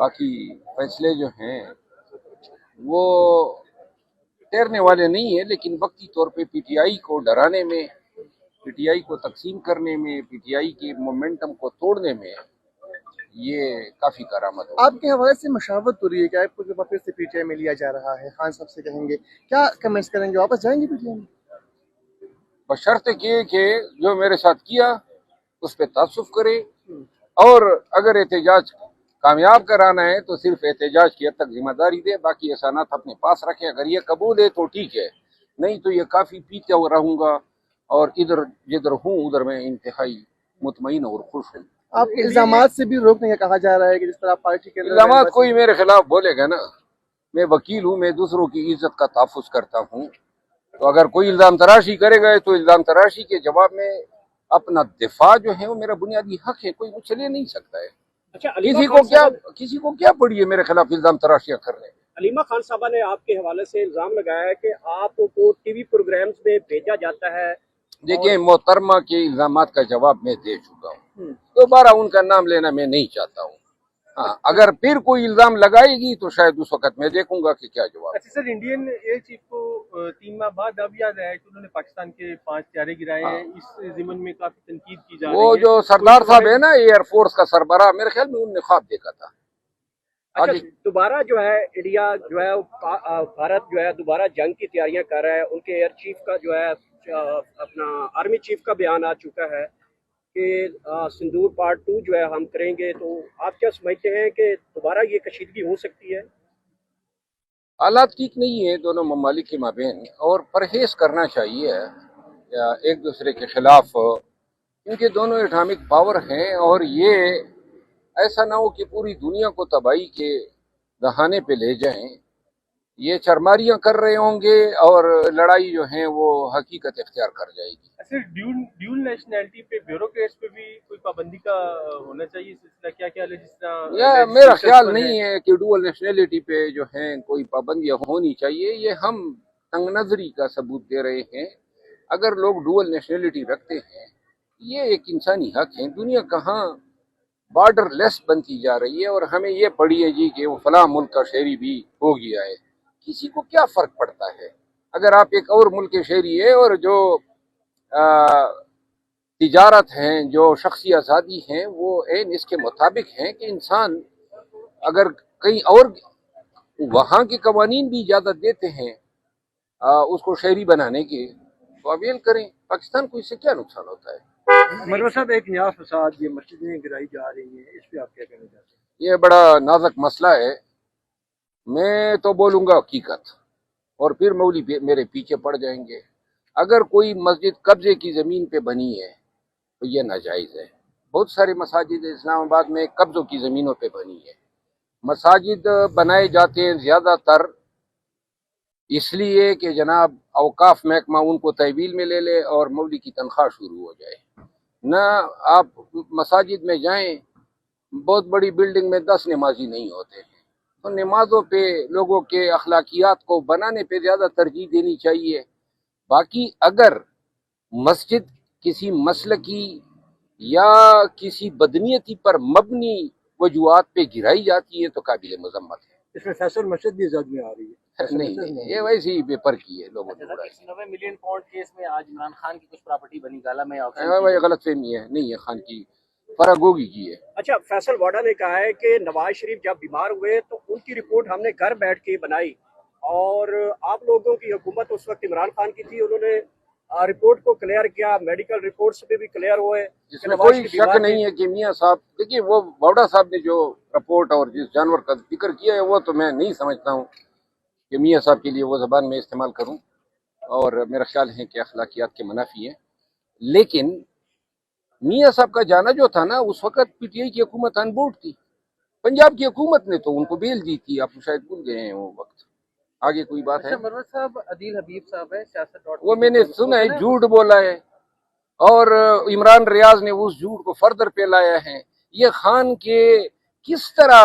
باقی فیصلے جو ہیں وہ ٹھہرنے والے نہیں ہیں، لیکن وقتی طور پہ پی ٹی آئی کو ڈرانے میں، پی ٹی آئی کو تقسیم کرنے میں، پی ٹی آئی کے مومنٹم کو توڑنے میں یہ کافی کارآمد ہوگی۔ آپ کے حوالے سے مشاورت ہو رہی ہے کہ آپ کو جو واپس سے پی ٹی آئی میں لیا جا رہا ہے، خان صاحب سے کہیں گے کیا کمنٹس کریں گے؟ واپس جائیں گے پی ٹی آئی میں؟ بشرط کہ جو میرے ساتھ کیا اس پہ تعصب کرے، اور اگر احتجاج کامیاب کرانا ہے تو صرف احتجاج کی حد تک ذمہ داری دے، باقی احسانات اپنے پاس رکھے۔ اگر یہ قبول ہے تو ٹھیک ہے، نہیں تو یہ کافی پیتے ہوا رہوں گا، اور ادھر جدھر ہوں ادھر میں انتہائی مطمئن اور خوش ہوں۔ آپ کے الزامات سے بھی روکنے کا کہا جا رہا ہے کہ جس طرح پارٹی کے اندر الزامات کوئی میرے خلاف بولے گا نا، میں وکیل ہوں، میں دوسروں کی عزت کا تحفظ کرتا ہوں، تو اگر کوئی الزام تراشی کرے گا تو الزام تراشی کے جواب میں اپنا دفاع جو ہے وہ میرا بنیادی حق ہے، کوئی مجھ سے لے نہیں سکتا ہے۔ اچھا، کسی کو کیا پڑی ہے میرے خلاف الزام تراشیاں کرنے میں؟ علیمہ خان صاحبہ نے آپ کے حوالے سے الزام لگایا ہے کہ آپ کو ٹی وی پروگرامز میں بھیجا جاتا ہے۔ دیکھیں، محترمہ کے الزامات کا جواب میں دے چکا ہوں، دوبارہ ان کا نام لینا میں نہیں چاہتا ہوں۔ ہاں، اگر پھر کوئی الزام لگائے گی تو شاید اس وقت میں دیکھوں گا کہ کیا جواب۔ اچھا سر، انڈین ایئر چیف کو 3 ماہ بعد اب یاد آیا کہ انہوں نے پاکستان کے 5 طیارے گرائے ہیں، اس ضمن میں کافی تنقید کی جا رہی ہے۔ وہ جو سردار صاحب ہے نا ایئر فورس کا سربراہ، میرے خیال میں انہوں نے خواب دیکھا تھا۔ اچھا، دوبارہ جو ہے انڈیا جو ہے بھارت جو ہے دوبارہ جنگ کی تیاریاں کر رہا ہے۔ ان کے ایئر چیف کا جو ہے اپنا آرمی چیف کا بیان آ چکا ہے کہ سندور پارٹ 2 جو ہے ہم کریں گے، تو آپ کیا سمجھتے ہیں کہ دوبارہ یہ کشیدگی ہو سکتی ہے؟ حالات ٹھیک نہیں ہے دونوں ممالک کے مابین، اور پرہیز کرنا چاہیے ایک دوسرے کے خلاف، کیونکہ دونوں اٹامک پاور ہیں، اور یہ ایسا نہ ہو کہ پوری دنیا کو تباہی کے دہانے پہ لے جائیں۔ یہ چرماریاں کر رہے ہوں گے اور لڑائی جو ہے وہ حقیقت اختیار کر جائے گی۔ سر، ڈیول نیشنلٹی پہ بیوروکریٹس پہ بھی کوئی پابندی کا ہونا چاہیے سلسلہ، کیا خیال ہے؟ جس طرح میرا خیال نہیں ہے کہ ڈوول نیشنلٹی پہ جو ہے کوئی پابندیاں ہونی چاہیے، یہ ہم تنگ نظری کا ثبوت دے رہے ہیں۔ اگر لوگ ڈوول نیشنلٹی رکھتے ہیں، یہ ایک انسانی حق ہے۔ دنیا کہاں بارڈر لیس بنتی جا رہی ہے، اور ہمیں یہ پڑھی ہے جی کہ وہ فلاں ملک کا شہری بھی ہو گیا ہے۔ کسی کو کیا فرق پڑتا ہے؟ اگر آپ ایک اور ملک کے شہری ہے، اور جو تجارت ہیں، جو شخصی آزادی ہیں، وہ عین اس کے مطابق ہیں کہ انسان اگر کہیں اور وہاں کے قوانین بھی اجازت دیتے ہیں اس کو شہری بنانے کے، تو اویل کریں۔ پاکستان کو اس سے کیا نقصان ہوتا ہے؟ مروہ صاحب، ایک نیا فساد یہ مسجدیں گرائی جا رہی ہیں، اس پہ آپ کیا کہنا چاہتے ہیں؟ یہ بڑا نازک مسئلہ ہے۔ میں تو بولوں گا حقیقت، اور پھر مولوی میرے پیچھے پڑ جائیں گے۔ اگر کوئی مسجد قبضے کی زمین پہ بنی ہے تو یہ ناجائز ہے۔ بہت سارے مساجد اسلام آباد میں قبضوں کی زمینوں پہ بنی ہے۔ مساجد بنائے جاتے ہیں زیادہ تر اس لیے کہ جناب اوقاف محکمہ ان کو تحویل میں لے لے اور مولوی کی تنخواہ شروع ہو جائے۔ نہ آپ مساجد میں جائیں، بہت بڑی بلڈنگ میں 10 نمازی نہیں ہوتے ہیں، تو نمازوں پہ لوگوں کے اخلاقیات کو بنانے پہ زیادہ ترجیح دینی چاہیے۔ باقی اگر مسجد کسی مسلکی یا کسی بدنیتی پر مبنی وجوہات پہ گرائی جاتی ہے تو قابل مذمت ہے۔ اس میں فیصل مسجد بھی زد میں آ رہی ہے۔ نہیں، یہ ویسے ہی پیپر کی ہے لوگوں نے۔ 190 ملین پاؤنڈ کیس میں آج عمران خان کی کچھ پراپرٹی بنی گالا میں غلط فہمی ہے، نہیں ہے خان کی، فراگوگی کی ہے۔ اچھا، فیصل واڈا نے کہا ہے کہ نواز شریف جب بیمار ہوئے تو ان کی رپورٹ ہم نے گھر بیٹھ کے بنائی، اور آپ لوگوں کی حکومت اس وقت عمران خان کی تھی، انہوں نے رپورٹ کو کلیئر کیا، میڈیکل رپورٹس پہ بھی کلیئر ہوئے۔ جس میں کوئی شک نہیں ہے کہ میاں صاحب، دیکھیے وہ واڈا صاحب نے جو رپورٹ اور جس جانور کا ذکر کیا ہے وہ تو میں نہیں سمجھتا ہوں کہ میاں صاحب کے لیے وہ زبان میں استعمال کروں، اور میرا خیال ہے کہ اخلاقیات کے منافی ہے۔ لیکن میاں صاحب کا جانا جو تھا نا، اس وقت پی ٹی آئی کی حکومت آن بورڈ تھی، پنجاب کی حکومت نے تو ان کو بیل دی تھی، آپ شاید بھول گئے ہیں وہ وقت۔ آگے کوئی بات ہے؟ مروہ صاحب، عدیل حبیب صاحب ہے سیاست وہ میں نے سنا ہے جھوٹ بولا ہے، اور عمران ریاض نے اس جھوٹ کو فردر پہ لایا ہے۔ یہ خان کے کس طرح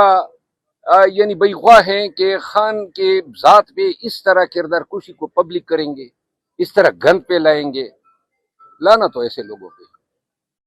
یعنی بے خواہ ہیں کہ خان کے ذات پہ اس طرح کردار کشی کو پبلک کریں گے، اس طرح گند پہ لائیں گے؟ لانا تو ایسے لوگوں پہ۔